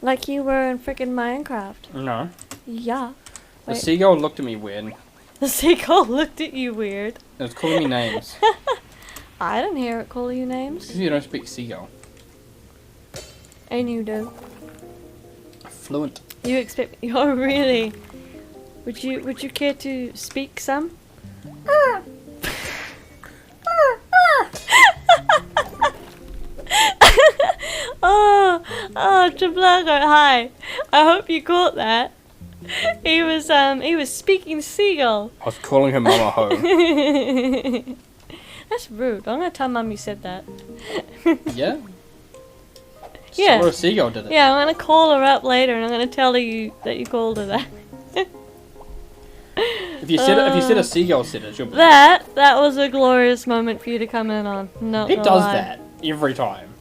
Like you were in frickin' Minecraft. No. Yeah. The Wait. seagull looked at me weird. The seagull looked at you weird. It was calling me names. I didn't hear it call you names. Because you don't speak seagull. And you do. Fluent. You expect me? Oh, really? Would you care to speak some? Oh, Chablago, hi. I hope you caught that. He was speaking seagull. I was calling her mama ho. That's rude. I'm gonna tell Mum you said that. Yeah? Yeah. So a seagull did it. Yeah, I'm gonna call her up later and I'm gonna tell her that you called her that. If you said a seagull said it, she'll be. That was a glorious moment for you to come in on. No, It does that every time.